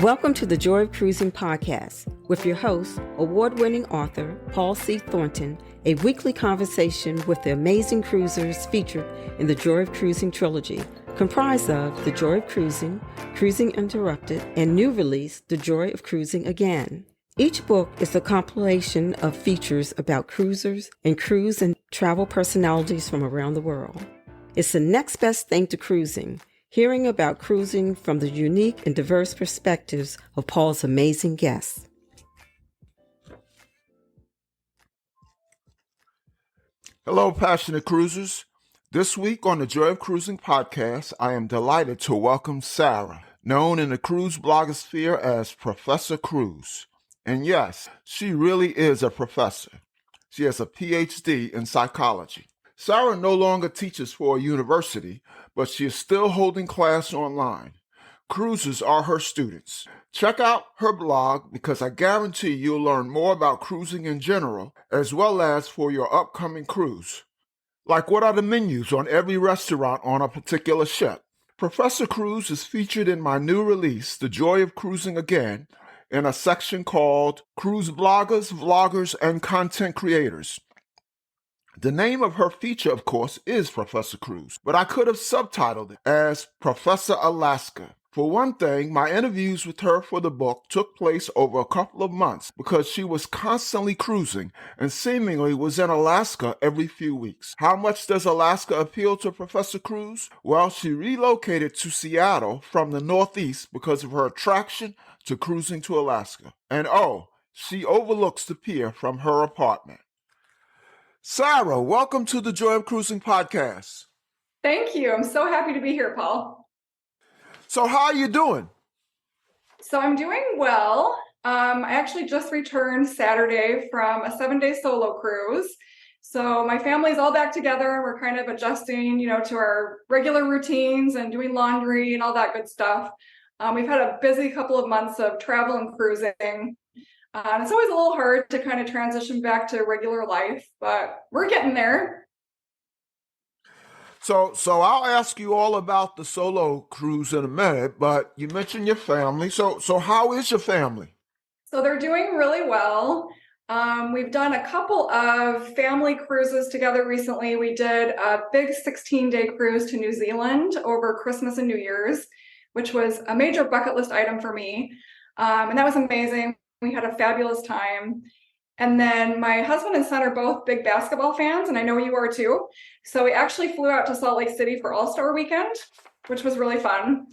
Welcome to the Joy of Cruising podcast with your host, award-winning author Paul C. Thornton, a weekly conversation with the amazing cruisers featured in the Joy of Cruising trilogy, comprised of The Joy of Cruising, Cruising Interrupted, and new release, The Joy of Cruising Again. Each book is a compilation of features about cruisers and cruise and travel personalities from around the world. It's the next best thing to cruising, hearing about cruising from the unique and diverse perspectives of Paul's amazing guests. Hello, passionate cruisers. This week on the Joy of Cruising podcast, I am delighted to welcome Sarah, known in the cruise blogosphere as Professor Cruise. And yes, she really is a professor. She has a PhD in psychology. Sarah no longer teaches for a university, but she is still holding class online. Cruisers are her students. Check out her blog because I guarantee you'll learn more about cruising in general, as well as for your upcoming cruise. Like what are the menus on every restaurant on a particular ship? Professor Cruise is featured in my new release, The Joy of Cruising Again, in a section called Cruise Bloggers, Vloggers, and Content Creators. The name of her feature, of course, is Professor Cruise, but I could have subtitled it as Professor Alaska. For one thing, my interviews with her for the book took place over a couple of months because she was constantly cruising and seemingly was in Alaska every few weeks. How much does Alaska appeal to Professor Cruise? Well, she relocated to Seattle from the Northeast because of her attraction to cruising to Alaska. And she overlooks the pier from her apartment. Sarah, welcome to the Joy of Cruising podcast. Thank you. I'm so happy to be here, Paul. So how are you doing? So I'm doing well. I actually just returned Saturday from a 7-day solo cruise. So my family's all back together. We're kind of adjusting, to our regular routines and doing laundry and all that good stuff. We've had a busy couple of months of travel and cruising. It's always a little hard to kind of transition back to regular life, but we're getting there. So I'll ask you all about the solo cruise in a minute, but you mentioned your family. So how is your family? So they're doing really well. We've done a couple of family cruises together recently. We did a big 16-day cruise to New Zealand over Christmas and New Year's, which was a major bucket list item for me. And that was amazing. We had a fabulous time. And then my husband and son are both big basketball fans, and I know you are too. So we actually flew out to Salt Lake City for All-Star Weekend, which was really fun.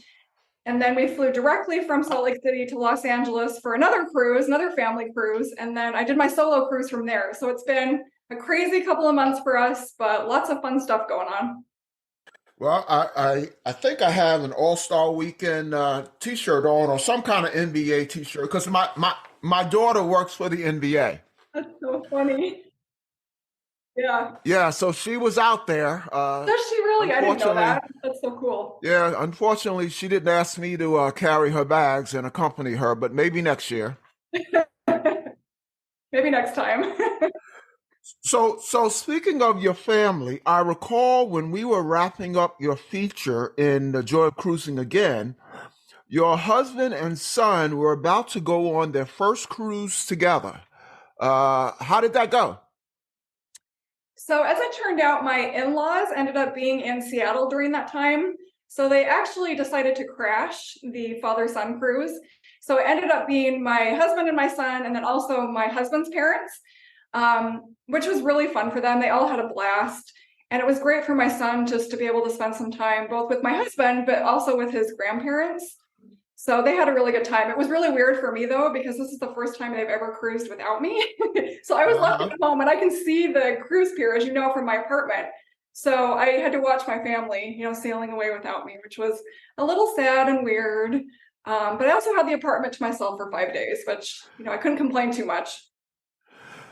And then we flew directly from Salt Lake City to Los Angeles for another cruise, another family cruise. And then I did my solo cruise from there. So it's been a crazy couple of months for us, but lots of fun stuff going on. Well, I think I have an All-Star Weekend T-shirt on, or some kind of NBA T-shirt, because my daughter works for the NBA. That's so funny. Yeah. Yeah, so she was out there. Does she really? I didn't know that. That's so cool. Yeah, unfortunately, she didn't ask me to carry her bags and accompany her, but maybe next year. Maybe next time. So speaking of your family, I recall when we were wrapping up your feature in The Joy of Cruising Again, your husband and son were about to go on their first cruise together. How did that go? So as it turned out, my in-laws ended up being in Seattle during that time. So they actually decided to crash the father-son cruise. So it ended up being my husband and my son, and then also my husband's parents, which was really fun for them. They all had a blast. And it was great for my son just to be able to spend some time both with my husband, but also with his grandparents. So they had a really good time. It was really weird for me, though, because this is the first time they've ever cruised without me. So I was left at home, and I can see the cruise pier, as you know, from my apartment. So I had to watch my family, sailing away without me, which was a little sad and weird. But I also had the apartment to myself for 5 days, which, I couldn't complain too much.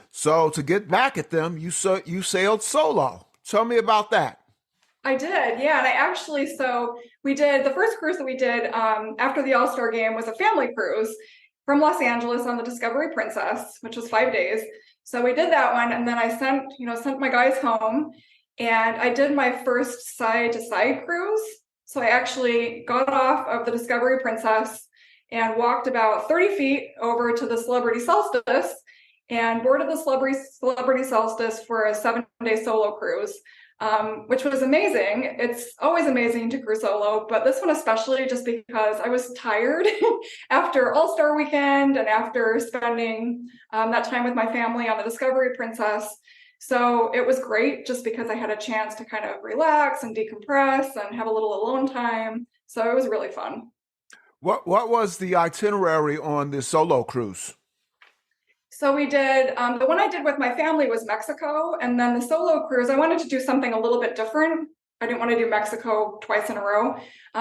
So to get back at them, you sailed solo. Tell me about that. I did, yeah. And we did the first cruise that we did after the All-Star game was a family cruise from Los Angeles on the Discovery Princess, which was 5 days. So we did that one, and then I sent my guys home, and I did my first side-to-side cruise. So I actually got off of the Discovery Princess and walked about 30 feet over to the Celebrity Solstice and boarded the Celebrity Solstice for a 7-day solo cruise, which was amazing. It's always amazing to cruise solo, but this one especially just because I was tired after All-Star Weekend and after spending that time with my family on the Discovery Princess. So it was great just because I had a chance to kind of relax and decompress and have a little alone time. So it was really fun. What was the itinerary on this solo cruise? So we did, the one I did with my family was Mexico, and then the solo cruise, I wanted to do something a little bit different. I didn't want to do Mexico twice in a row,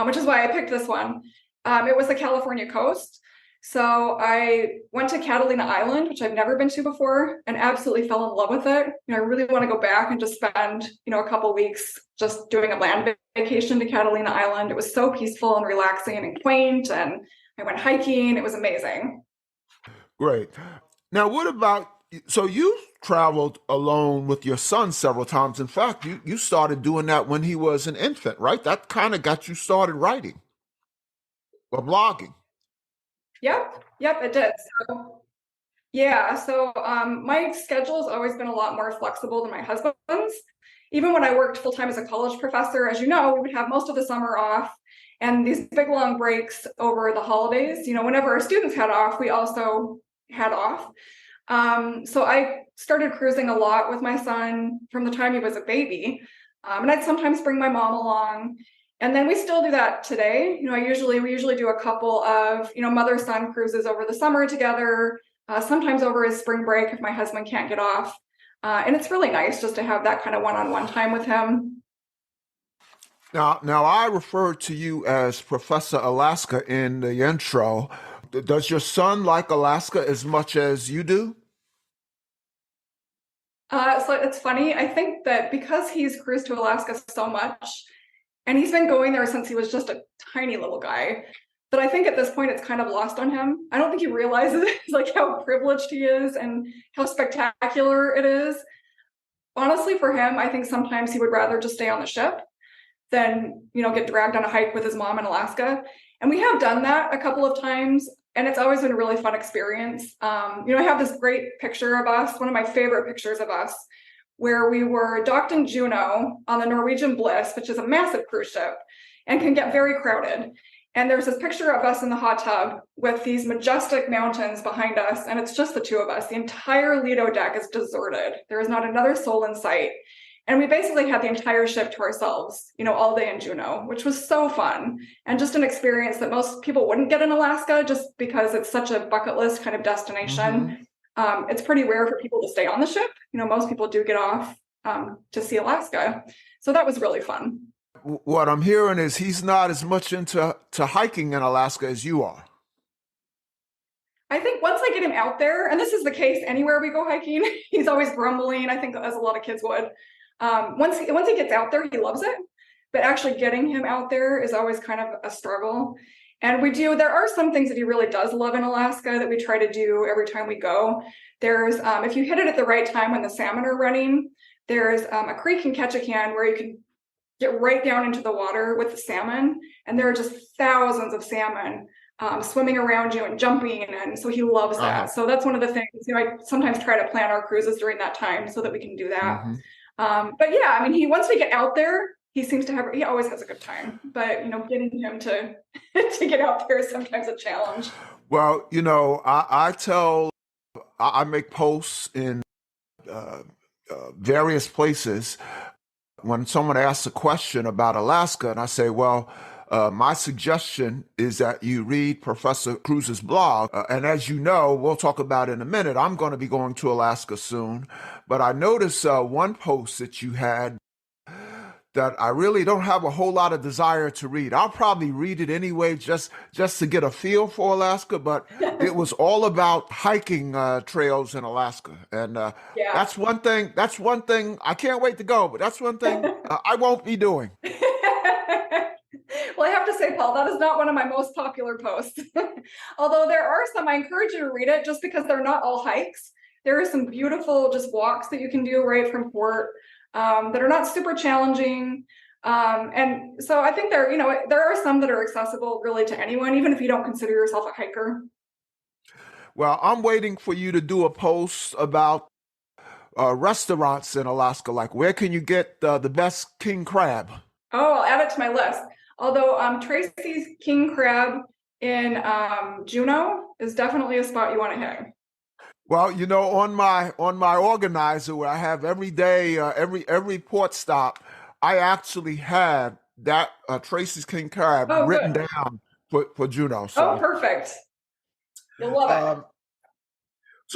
which is why I picked this one. It was the California coast. So I went to Catalina Island, which I've never been to before, and absolutely fell in love with it. I really want to go back and just spend, a couple weeks just doing a land vacation to Catalina Island. It was so peaceful and relaxing and quaint, and I went hiking. It was amazing. Great. Now, what about, so you traveled alone with your son several times. In fact, you started doing that when he was an infant, right? That kind of got you started writing or blogging. Yep, it did. So, yeah, so my schedule's always been a lot more flexible than my husband's. Even when I worked full-time as a college professor, as you know, we would have most of the summer off and these big long breaks over the holidays. Whenever our students had off, we also had off. So I started cruising a lot with my son from the time he was a baby. And I'd sometimes bring my mom along. And then we still do that today. We usually do a couple of, mother-son cruises over the summer together, sometimes over his spring break if my husband can't get off. And it's really nice just to have that kind of one-on-one time with him. Now I referred to you as Professor Alaska in the intro. Does your son like Alaska as much as you do? So it's funny. I think that because he's cruised to Alaska so much, and he's been going there since he was just a tiny little guy, that I think at this point it's kind of lost on him. I don't think he realizes like how privileged he is and how spectacular it is. Honestly, for him, I think sometimes he would rather just stay on the ship than, get dragged on a hike with his mom in Alaska. And we have done that a couple of times, and it's always been a really fun experience. I have this great picture of us, one of my favorite pictures of us, where we were docked in Juneau on the Norwegian Bliss, which is a massive cruise ship and can get very crowded. And there's this picture of us in the hot tub with these majestic mountains behind us, and it's just the two of us. The entire Lido deck is deserted. There is not another soul in sight. And we basically had the entire ship to ourselves, all day in Juneau, which was so fun. And just an experience that most people wouldn't get in Alaska just because it's such a bucket list kind of destination. Mm-hmm. It's pretty rare for people to stay on the ship. Most people do get off to see Alaska. So that was really fun. What I'm hearing is he's not as much into hiking in Alaska as you are. I think once I get him out there, and this is the case anywhere we go hiking, he's always grumbling, I think as a lot of kids would. Once he gets out there, he loves it. But actually getting him out there is always kind of a struggle. And there are some things that he really does love in Alaska that we try to do every time we go. There's, if you hit it at the right time when the salmon are running, there's a creek in Ketchikan where you can get right down into the water with the salmon. And there are just thousands of salmon swimming around you and jumping. And so he loves that. So that's one of the things, I sometimes try to plan our cruises during that time so that we can do that. Mm-hmm. But yeah, once we get out there, he always has a good time, but getting him to get out there is sometimes a challenge. Well, I make posts in various places when someone asks a question about Alaska, and I say, well, my suggestion is that you read Professor Cruz's blog. And as you know, we'll talk about in a minute, I'm going to be going to Alaska soon. But I noticed one post that you had that I really don't have a whole lot of desire to read. I'll probably read it anyway, just to get a feel for Alaska. But it was all about hiking trails in Alaska. And that's one thing I can't wait to go, but that's one thing I won't be doing. Well, I have to say, Paul, that is not one of my most popular posts. Although there are some, I encourage you to read it just because they're not all hikes. There are some beautiful just walks that you can do right from port that are not super challenging. And so I think there are some that are accessible really to anyone, even if you don't consider yourself a hiker. Well, I'm waiting for you to do a post about restaurants in Alaska. Like, where can you get the best king crab? Oh, I'll add it to my list. Although Tracy's King Crab in Juneau is definitely a spot you want to hit. Well, on my organizer where I have every day, every port stop, I actually have that Tracy's King Crab Oh, written good. down for Juno. Oh, So, perfect. You'll love it.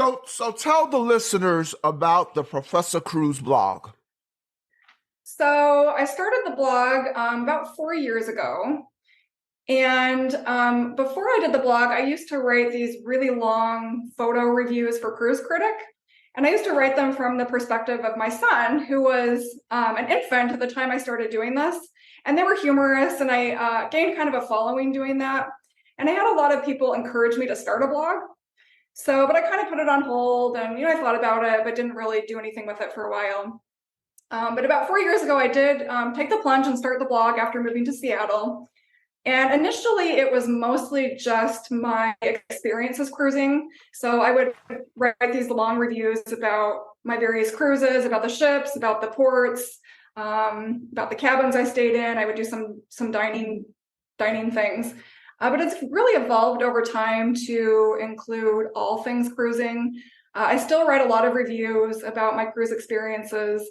um, so tell the listeners about the Professor Cruise blog. So I started the blog about 4 years ago. And before I did the blog, I used to write these really long photo reviews for Cruise Critic. And I used to write them from the perspective of my son, who was an infant at the time I started doing this. And they were humorous, and I gained kind of a following doing that. And I had a lot of people encourage me to start a blog. So, but I kind of put it on hold, and I thought about it, but didn't really do anything with it for a while. But about 4 years ago, I did take the plunge and start the blog after moving to Seattle. And initially, it was mostly just my experiences cruising. So I would write these long reviews about my various cruises, about the ships, about the ports, about the cabins I stayed in. I would do some dining things. But it's really evolved over time to include all things cruising. I still write a lot of reviews about my cruise experiences,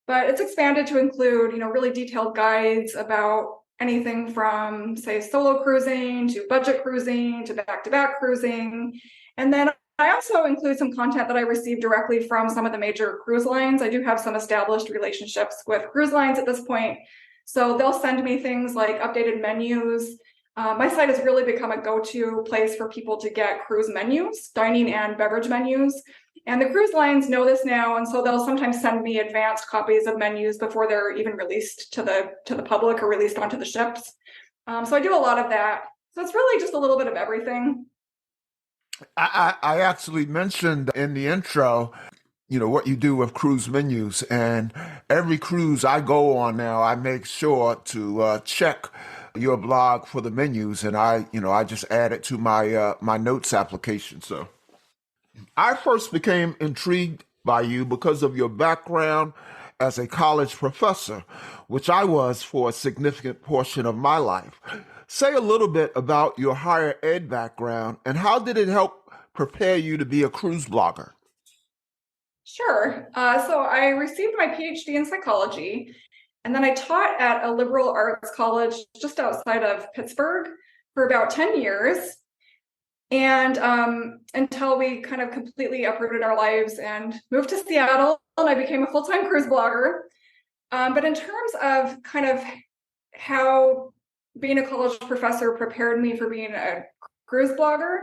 but it's expanded to include, really detailed guides about anything from, say, solo cruising to budget cruising to back-to-back cruising. And then I also include some content that I receive directly from some of the major cruise lines. I do have some established relationships with cruise lines at this point. So they'll send me things like updated menus. My site has really become a go-to place for people to get cruise menus, dining and beverage menus. And the cruise lines know this now, and so they'll sometimes send me advanced copies of menus before they're even released to the public or released onto the ships. So I do a lot of that. So it's really just a little bit of everything. I actually mentioned in the intro, what you do with cruise menus, and every cruise I go on now, I make sure to check your blog for the menus, and I just add it to my notes application. So I first became intrigued by you because of your background as a college professor, which I was for a significant portion of my life. Say a little bit about your higher ed background and how did it help prepare you to be a cruise blogger? Sure. So I received my PhD in psychology, and then I taught at a liberal arts college just outside of Pittsburgh for about 10 years. And until we kind of completely uprooted our lives and moved to Seattle, and I became a full-time cruise blogger. But in terms of kind of how being a college professor prepared me for being a cruise blogger,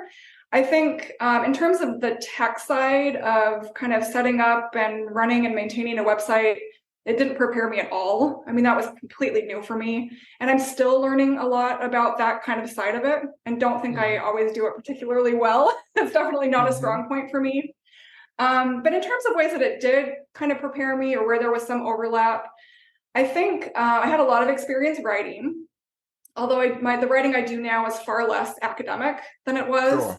I think in terms of the tech side of kind of setting up and running and maintaining a website, it didn't prepare me at all. I mean, that was completely new for me. And I'm still learning a lot about that kind of side of it, and don't think I always do it particularly well. It's definitely not a strong point for me. But in terms of ways that it did kind of prepare me or where there was some overlap, I think I had a lot of experience writing, although the writing I do now is far less academic than it was. Sure.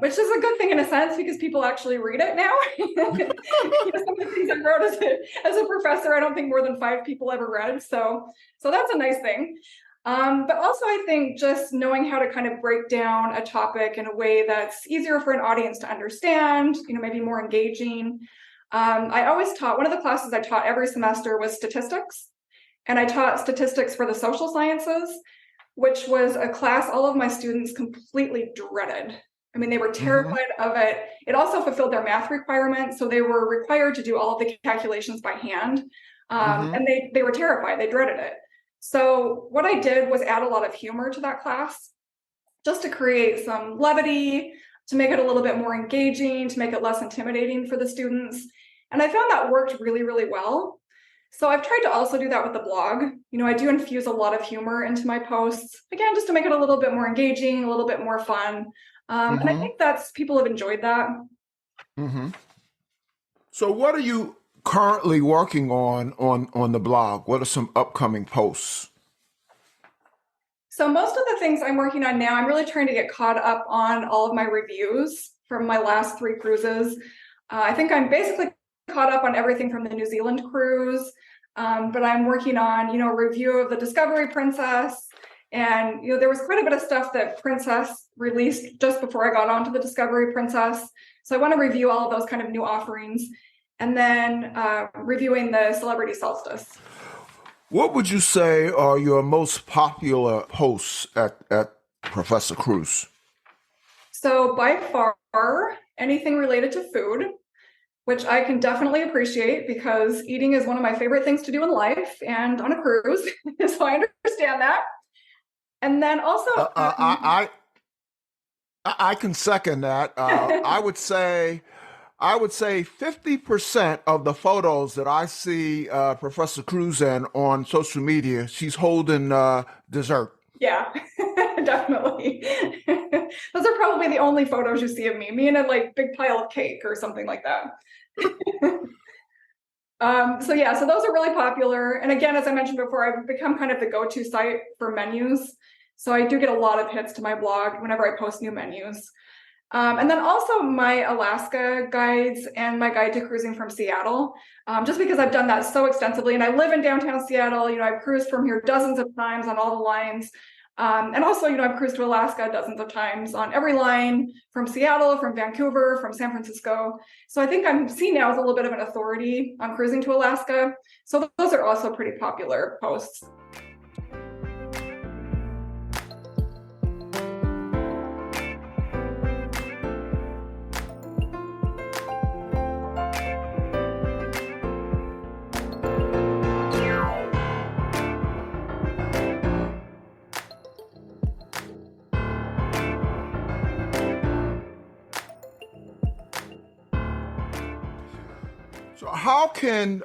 Which is a good thing in a sense because people actually read it now. Some of the things I wrote as a professor, I don't think more than 5 people ever read. So that's a nice thing. But also I think just knowing how to kind of break down a topic in a way that's easier for an audience to understand, maybe more engaging. I always taught, one of the classes I taught every semester was statistics. And I taught statistics for the social sciences, which was a class all of my students completely dreaded. I mean, they were terrified of it. It also fulfilled their math requirements. So they were required to do all of the calculations by hand. And they were terrified. They dreaded it. So what I did was add a lot of humor to that class, just to create some levity, to make it a little bit more engaging, to make it less intimidating for the students. And I found that worked really, really well. So I've tried to also do that with the blog. I do infuse a lot of humor into my posts, again, just to make it a little bit more engaging, a little bit more fun. And I think people have enjoyed that. So what are you currently working on the blog? What are some upcoming posts? So most of the things I'm working on now, I'm really trying to get caught up on all of my reviews from my last 3 cruises. I think I'm basically caught up on everything from the New Zealand cruise, but I'm working on, a review of the Discovery Princess. And, there was quite a bit of stuff that Princess released just before I got onto the Discovery Princess. So I want to review all of those kind of new offerings. And then reviewing the Celebrity Solstice. What would you say are your most popular posts at Professor Cruise? So by far, anything related to food, which I can definitely appreciate because eating is one of my favorite things to do in life and on a cruise. So I understand that. And then also, I can second that. I would say 50% of the photos that I see Professor Cruz in on social media, she's holding dessert. Yeah, definitely. Those are probably the only photos you see of me in a big pile of cake or something like that. So those are really popular. And again, as I mentioned before, I've become kind of the go-to site for menus. So I do get a lot of hits to my blog whenever I post new menus. And then also my Alaska guides and my guide to cruising from Seattle, just because I've done that so extensively. And I live in downtown Seattle. I've cruised from here dozens of times on all the lines. And also, I've cruised to Alaska dozens of times on every line from Seattle, from Vancouver, from San Francisco. So I think I'm seen now as a little bit of an authority on cruising to Alaska. So those are also pretty popular posts. So how can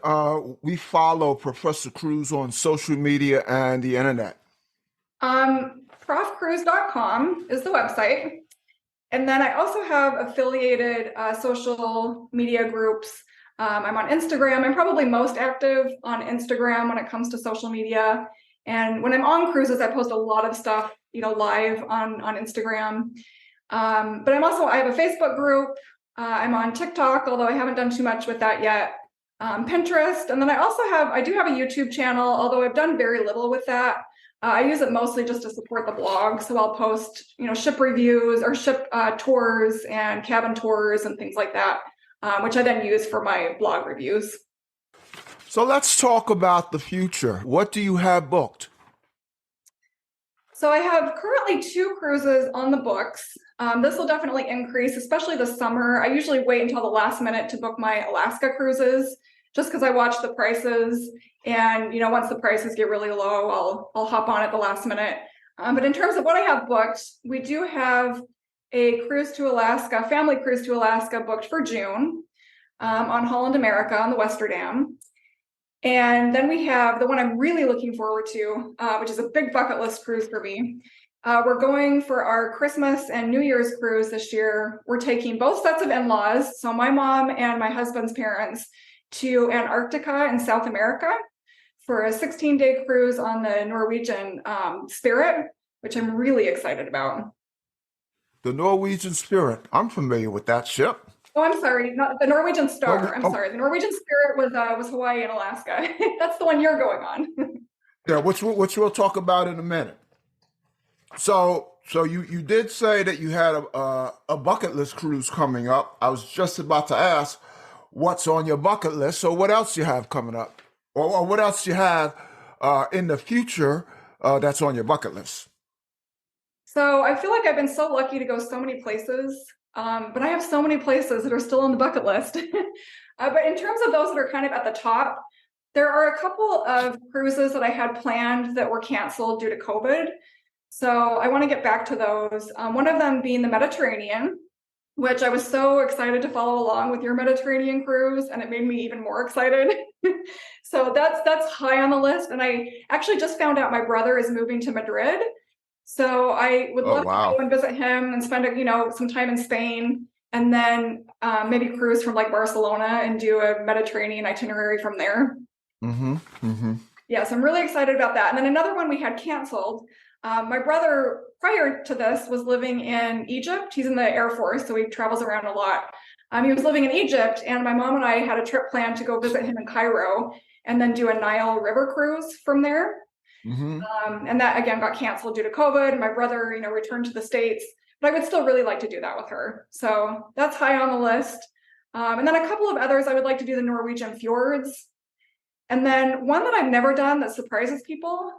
we follow Professor Cruz on social media and the internet? Profcruise.com is the website. And then I also have affiliated social media groups. I'm on Instagram. I'm probably most active on Instagram when it comes to social media. And when I'm on cruises, I post a lot of stuff, live on Instagram. But I have a Facebook group. I'm on TikTok, although I haven't done too much with that yet. Pinterest. And then I do have a YouTube channel, although I've done very little with that. I use it mostly just to support the blog. So I'll post, ship reviews or ship tours and cabin tours and things like that, which I then use for my blog reviews. So let's talk about the future. What do you have booked? So I have currently 2 cruises on the books. This will definitely increase, especially this summer. I usually wait until the last minute to book my Alaska cruises, just because I watch the prices. And once the prices get really low, I'll hop on at the last minute. But in terms of what I have booked, we do have a cruise to Alaska, family cruise to Alaska, booked for June on Holland America on the Westerdam. And then we have the one I'm really looking forward to, which is a big bucket list cruise for me. We're going for our Christmas and New Year's cruise this year. We're taking both sets of in-laws, so my mom and my husband's parents, to Antarctica in South America for a 16-day cruise on the Norwegian Spirit, which I'm really excited about. The Norwegian Spirit. I'm familiar with that ship. Oh, I'm sorry, not the Norwegian Star. I'm sorry. The Norwegian Spirit was Hawaii and Alaska. That's the one you're going on. Yeah, which we'll talk about in a minute. So you did say that you had a bucket list cruise coming up. I was just about to ask what's on your bucket list. So what else you have coming up, or what else you have in the future that's on your bucket list? So I feel like I've been so lucky to go so many places. But I have so many places that are still on the bucket list. But in terms of those that are kind of at the top, there are a couple of cruises that I had planned that were canceled due to COVID. So I want to get back to those. One of them being the Mediterranean, which I was so excited to follow along with your Mediterranean cruise, and it made me even more excited. So that's high on the list. And I actually just found out my brother is moving to Madrid. So I would love to go and visit him and spend some time in Spain. and then maybe cruise from like Barcelona and do a Mediterranean itinerary from there. Mm-hmm. Mm-hmm. Yes, I'm really excited about that. And then another one we had canceled. My brother, prior to this, was living in Egypt. He's in the Air Force, so he travels around a lot. He was living in Egypt, and my mom and I had a trip planned to go visit him in Cairo and then do a Nile River cruise from there. Mm-hmm. And that again got canceled due to COVID. My brother, returned to the States, but I would still really like to do that with her. So that's high on the list. And then a couple of others, I would like to do the Norwegian fjords. And then one that I've never done that surprises people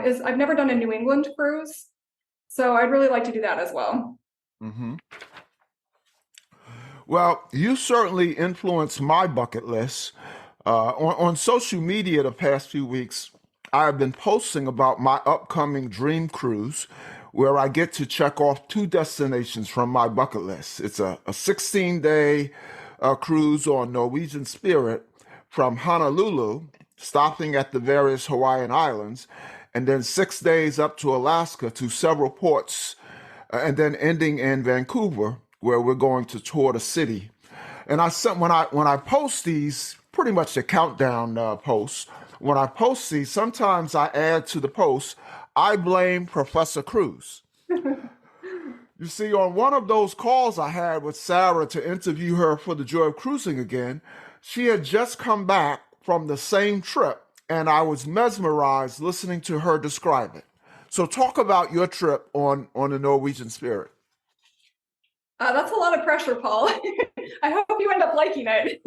is I've never done a New England cruise. So I'd really like to do that as well. Mm-hmm. Well, you certainly influenced my bucket list. On social media the past few weeks, I have been posting about my upcoming dream cruise where I get to check off two destinations from my bucket list. It's a 16-day cruise on Norwegian Spirit from Honolulu, stopping at the various Hawaiian islands, and then 6 days up to Alaska to several ports, and then ending in Vancouver, where we're going to tour the city. And when I post these, pretty much the countdown posts, when I post these, sometimes I add to the post, I blame Professor Cruz. You see, on one of those calls I had with Sarah to interview her for the Joy of Cruising again, she had just come back from the same trip, and I was mesmerized listening to her describe it. So talk about your trip on the Norwegian Spirit. That's a lot of pressure, Paul. I hope you end up liking it.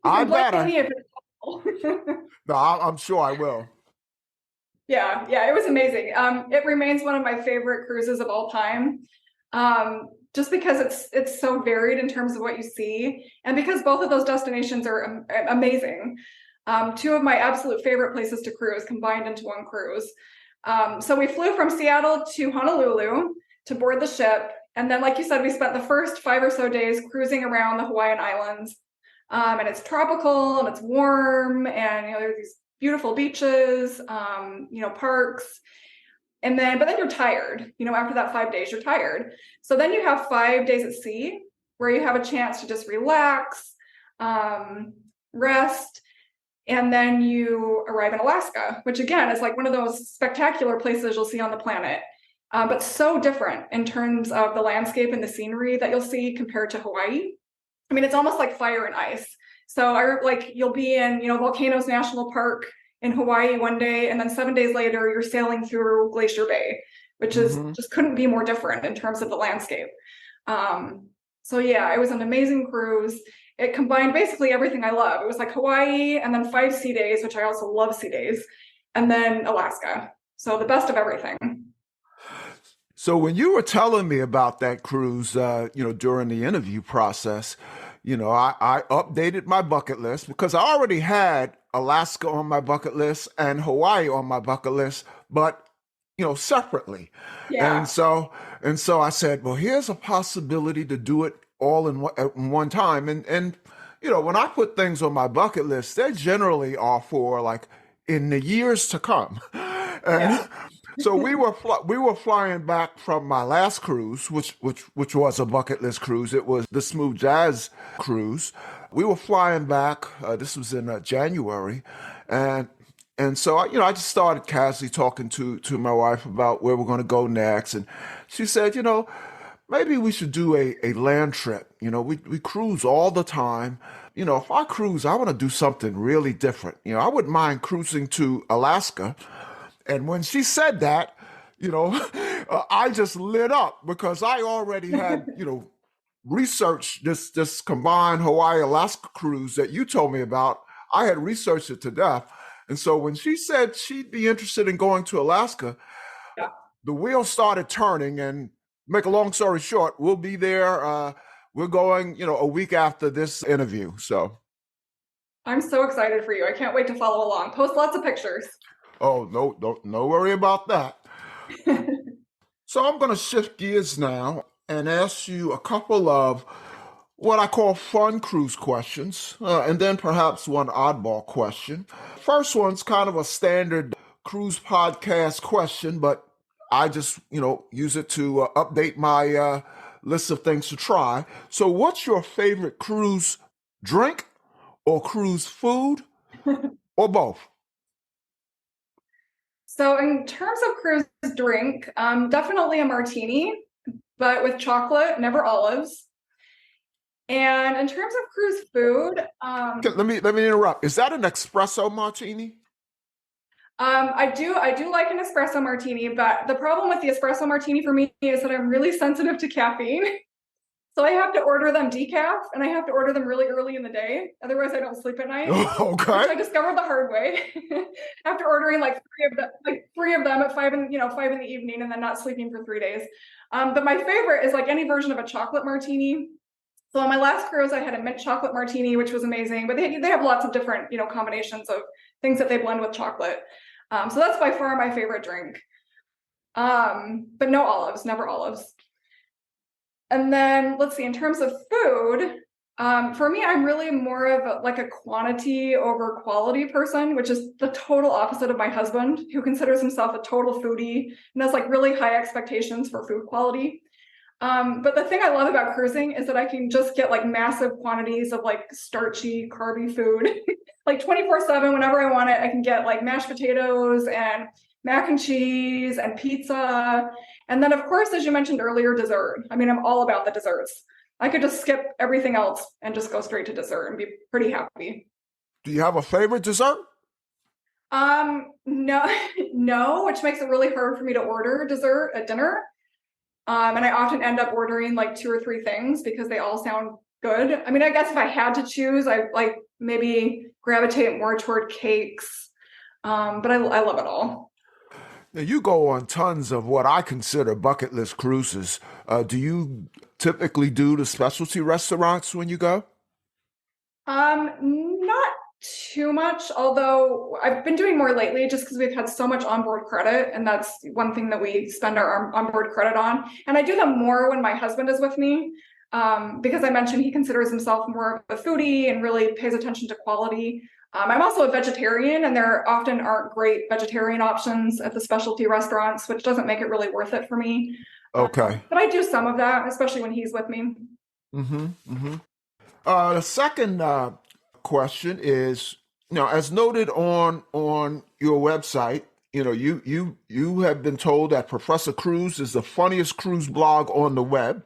I better. Me if it's possible. No, I'm sure I will. Yeah, it was amazing. It remains one of my favorite cruises of all time. Just because it's so varied in terms of what you see, and because both of those destinations are amazing. Two of my absolute favorite places to cruise combined into one cruise. So we flew from Seattle to Honolulu to board the ship, and then, like you said, we spent the first 5 or so days cruising around the Hawaiian Islands. And it's tropical and it's warm, and there's these beautiful beaches, parks. But then you're tired, after that 5 days, you're tired. So then you have 5 days at sea where you have a chance to just relax, rest. And then you arrive in Alaska, which again is like one of those spectacular places you'll see on the planet, but so different in terms of the landscape and the scenery that you'll see compared to Hawaii. I mean, it's almost like fire and ice. So you'll be in, Volcanoes National Park in Hawaii one day, and then 7 days later, you're sailing through Glacier Bay, which is just couldn't be more different in terms of the landscape. So yeah, it was an amazing cruise. It combined basically everything I love. It was like Hawaii and then 5 sea days, which I also love sea days, and then Alaska. So the best of everything. So when you were telling me about that cruise, during the interview process, I updated my bucket list because I already had Alaska on my bucket list and Hawaii on my bucket list, but separately. Yeah. And so I said, well, here's a possibility to do it all in one time. And when I put things on my bucket list, they generally are for like in the years to come. And so we were flying back from my last cruise, which was a bucket list cruise. It was the Smooth Jazz cruise. We were flying back. This was in January, and so I just started casually talking to my wife about where we're going to go next, and she said, maybe we should do a land trip. We cruise all the time. If I cruise, I want to do something really different. I wouldn't mind cruising to Alaska. And when she said that, I just lit up because I already had, researched this combined Hawaii-Alaska cruise that you told me about. I had researched it to death. And so when she said she'd be interested in going to Alaska, the wheels started turning. And make a long story short, we'll be there. We're going, a week after this interview. So I'm so excited for you. I can't wait to follow along. Post lots of pictures. Oh, no worry about that. So I'm going to shift gears now and ask you a couple of what I call fun cruise questions, and then perhaps one oddball question. First one's kind of a standard cruise podcast question, but I just, use it to update my list of things to try. So what's your favorite cruise drink or cruise food or both? So in terms of cruise drink, definitely a martini, but with chocolate, never olives. And in terms of cruise food, Okay, let me interrupt. Is that an espresso martini? I do like an espresso martini, but the problem with the espresso martini for me is that I'm really sensitive to caffeine. So I have to order them decaf, and I have to order them really early in the day. Otherwise, I don't sleep at night. Okay. Which I discovered the hard way after ordering like three of them at 5 in the evening, and then not sleeping for 3 days. But my favorite is like any version of a chocolate martini. So on my last cruise, I had a mint chocolate martini, which was amazing. But they have lots of different combinations of things that they blend with chocolate. So that's by far my favorite drink. But no olives, never olives. And then let's see, in terms of food, for me, I'm really more of a quantity over quality person, which is the total opposite of my husband, who considers himself a total foodie and has like really high expectations for food quality. But the thing I love about cruising is that I can just get like massive quantities of like starchy, carby food, like 24/7. Whenever I want it, I can get like mashed potatoes and mac and cheese and pizza. And then, of course, as you mentioned earlier, dessert. I mean, I'm all about the desserts. I could just skip everything else and just go straight to dessert and be pretty happy. Do you have a favorite dessert? No, which makes it really hard for me to order dessert at dinner. And I often end up ordering like 2 or 3 things because they all sound good. I mean, I guess if I had to choose, I like maybe gravitate more toward cakes. But I love it all. Now, you go on tons of what I consider bucket list cruises. Do you typically do the specialty restaurants when you go? Not too much, although I've been doing more lately just because we've had so much onboard credit, and that's one thing that we spend our onboard credit on. And I do them more when my husband is with me, because I mentioned he considers himself more of a foodie and really pays attention to quality. I'm also a vegetarian, and there often aren't great vegetarian options at the specialty restaurants, which doesn't make it really worth it for me. Okay. But I do some of that, especially when he's with me. Mm-hmm. Mm-hmm. The second question is, as noted on your website, you have been told that Professor Cruise is the funniest cruise blog on the web.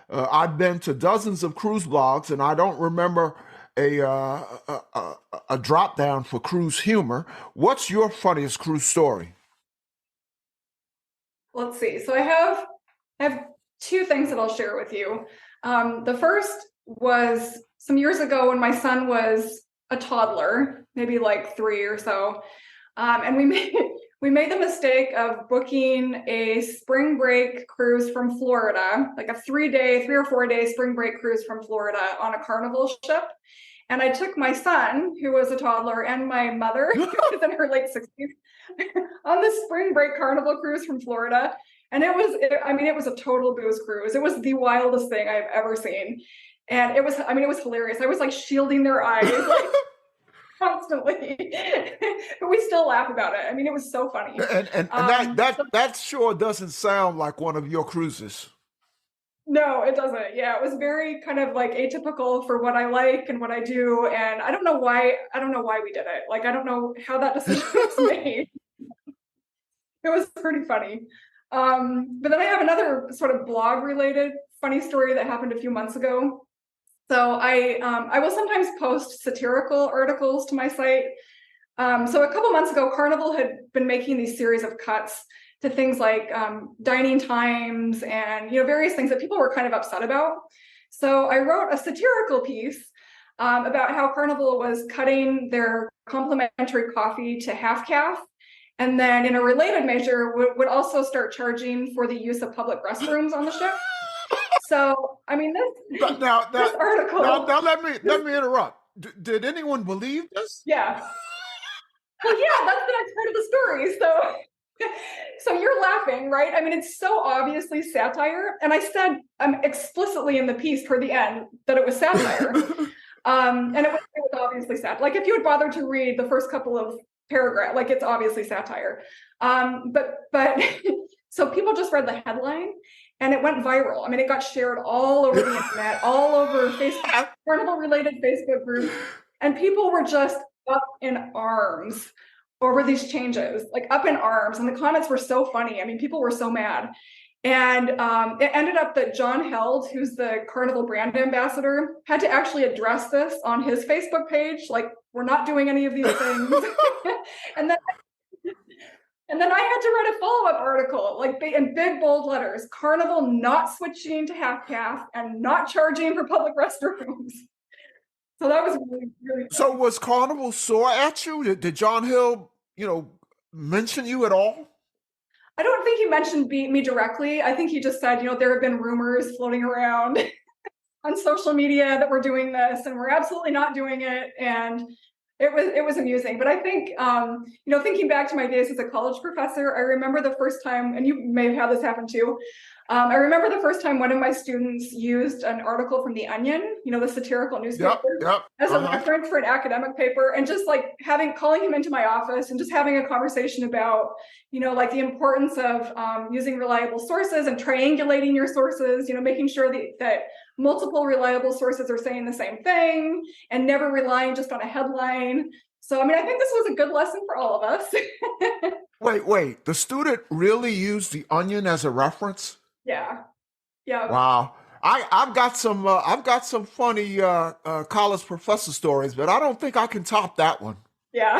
I've been to dozens of cruise blogs, and I don't remember a drop down for cruise humor. What's your funniest cruise story? Let's see. So I have 2 things that I'll share with you. The first was some years ago when my son was a toddler, maybe like 3 or so, and we made the mistake of booking a spring break cruise from Florida, like a 3 or 4 day spring break cruise from Florida on a Carnival ship. And I took my son, who was a toddler, and my mother, who was in her late 60s, on the spring break Carnival cruise from Florida. And it was a total booze cruise. It was the wildest thing I've ever seen. And it was hilarious. I was like shielding their eyes like constantly, but we still laugh about it. I mean, it was so funny. And that sure doesn't sound like one of your cruises. No, it doesn't. Yeah, it was very kind of like atypical for what I like and what I do. And I don't know why we did it. Like, I don't know how that decision was made. It was pretty funny. But then I have another sort of blog related funny story that happened a few months ago. So I will sometimes post satirical articles to my site. So a couple months ago, Carnival had been making these series of cuts to things like dining times and various things that people were kind of upset about. So I wrote a satirical piece about how Carnival was cutting their complimentary coffee to half calf, and then in a related measure would also start charging for the use of public restrooms on the ship. So I mean, this article. Now let me interrupt. Did anyone believe this? Yeah. Well, yeah, that's the next part of the story. So you're laughing, right? I mean, it's so obviously satire. And I said explicitly in the piece toward the end that it was satire. And it was obviously satire. Like if you had bothered to read the first couple of paragraphs, like it's obviously satire. But so people just read the headline and it went viral. I mean, it got shared all over the internet, all over Facebook, Carnival-related Facebook groups, and people were just up in arms over these changes, like up in arms. And the comments were so funny. I mean, people were so mad. And it ended up that John Held, who's the Carnival brand ambassador, had to actually address this on his Facebook page. Like, we're not doing any of these things. and then I had to write a follow-up article, like in big bold letters: Carnival not switching to half-caste and not charging for public restrooms. So that was really, really So funny. was Carnival sore at you? Did John Hill, mention you at all? I don't think he mentioned me directly. I think he just said, there have been rumors floating around on social media that we're doing this, and we're absolutely not doing it. And it was amusing. But I think, thinking back to my days as a college professor, I remember the first time, and you may have had this happen too. I remember the first time one of my students used an article from The Onion, the satirical newspaper, as a reference for an academic paper, and just like calling him into my office and just having a conversation about, like the importance of using reliable sources and triangulating your sources, making sure that multiple reliable sources are saying the same thing and never relying just on a headline. So, I mean, I think this was a good lesson for all of us. Wait, the student really used The Onion as a reference? Yeah. Wow. I've got some funny college professor stories, but I don't think I can top that one. Yeah.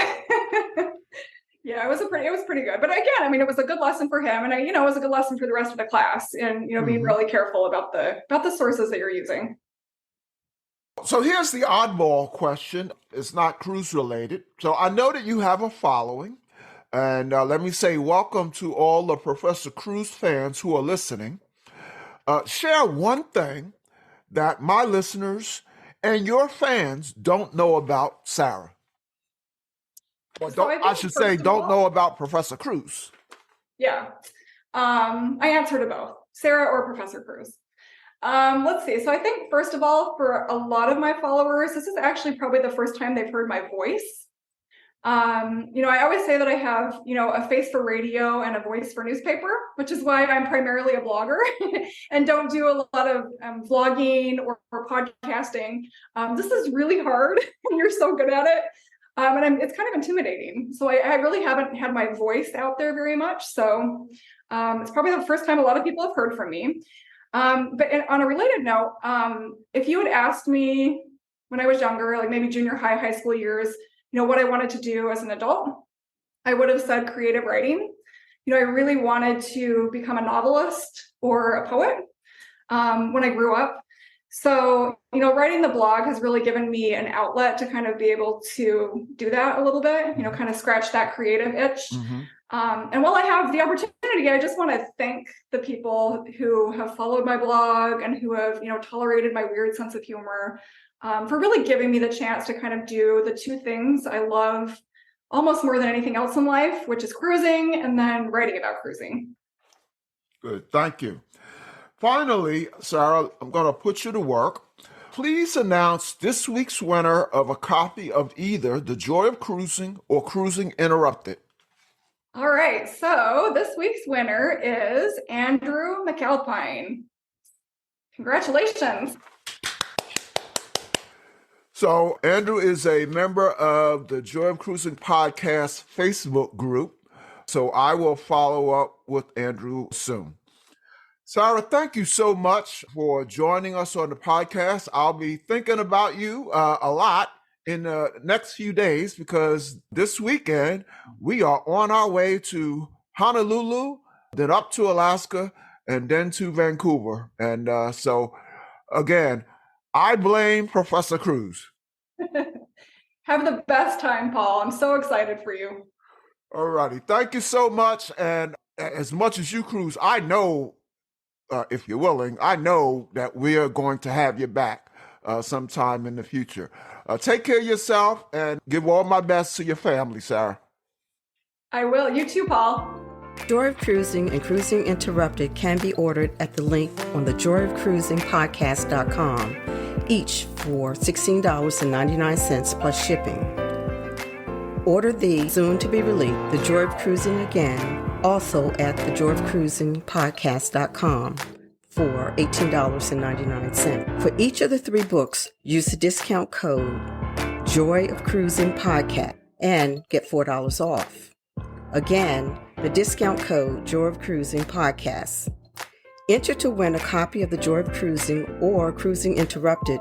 Yeah, it was pretty good. But again, I mean, it was a good lesson for him, and it was a good lesson for the rest of the class, and being really careful about the sources that you're using. So here's the oddball question. It's not cruise related. So I know that you have a following. And let me say welcome to all the Professor Cruise fans who are listening. Share one thing that my listeners and your fans don't know about Sarah. Or don't know about Professor Cruise. Yeah. I answer to both, Sarah or Professor Cruise. Let's see. So I think, first of all, for a lot of my followers, this is actually probably the first time they've heard my voice. I always say that I have, a face for radio and a voice for newspaper, which is why I'm primarily a blogger and don't do a lot of vlogging or podcasting. This is really hard and you're so good at it. And it's kind of intimidating. So I really haven't had my voice out there very much. So it's probably the first time a lot of people have heard from me. But on a related note, if you had asked me when I was younger, like maybe junior high school years, what I wanted to do as an adult, I would have said creative writing. I really wanted to become a novelist or a poet when I grew up. So, writing the blog has really given me an outlet to kind of be able to do that a little bit, kind of scratch that creative itch. Mm-hmm. And while I have the opportunity, I just want to thank the people who have followed my blog and who have, tolerated my weird sense of humor, for really giving me the chance to kind of do the two things I love almost more than anything else in life, which is cruising and then writing about cruising. Good. Thank you. Finally, Sarah, I'm going to put you to work. Please announce this week's winner of a copy of either The Joy of Cruising or Cruising Interrupted. All right. So this week's winner is Andrew McAlpine. Congratulations. So Andrew is a member of the Joy of Cruising podcast Facebook group. So I will follow up with Andrew soon. Sarah, thank you so much for joining us on the podcast. I'll be thinking about you a lot in the next few days because this weekend we are on our way to Honolulu, then up to Alaska, and then to Vancouver. And so, again, I blame Professor Cruise. Have the best time, Paul. I'm so excited for you. All righty. Thank you so much. And as much as you cruise, I know, if you're willing, I know that we are going to have you back sometime in the future. Take care of yourself and give all my best to your family, Sarah. I will. You too, Paul. Joy of Cruising and Cruising Interrupted can be ordered at the link on the joyofcruisingpodcast.com, each for $16.99 plus shipping. Order the soon-to-be-released The Joy of Cruising again, also at thejoyofcruisingpodcast.com. for $18.99. For each of the 3 books, use the discount code Joy of Cruising Podcast and get $4 off. Again, the discount code Joy of Cruising Podcast. Enter to win a copy of The Joy of Cruising or Cruising Interrupted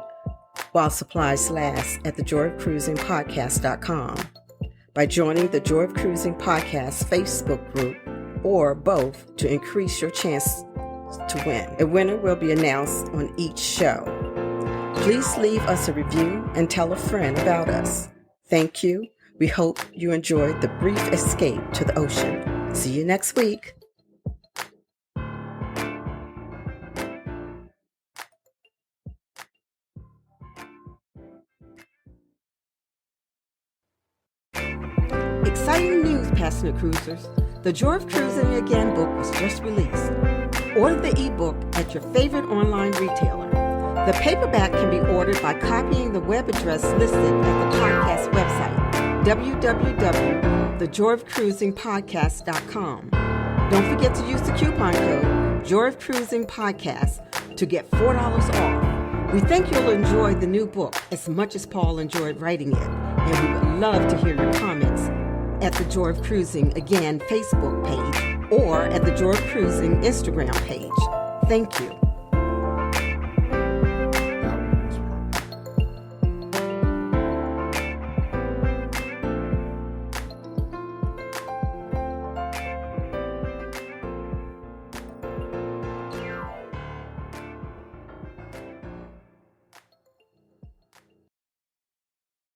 while supplies last at thejoyofcruisingpodcast.com by joining the Joy of Cruising Podcast Facebook group or both to increase your chance to win. A winner will be announced on each show. Please leave us a review and tell a friend about us. Thank you. We hope you enjoyed the brief escape to the ocean. See you next week. Exciting news, passionate cruisers. The Joy of Cruising Again book was just released. Order the ebook at your favorite online retailer. The paperback can be ordered by copying the web address listed at the podcast website, www.thejoyofcruisingpodcast.com. Don't forget to use the coupon code Joy of Cruising Podcast to get $4 off. We think you'll enjoy the new book as much as Paul enjoyed writing it, and we would love to hear your comments at the Joy of Cruising Again Facebook page or at the Joy of Cruising Instagram page. Thank you.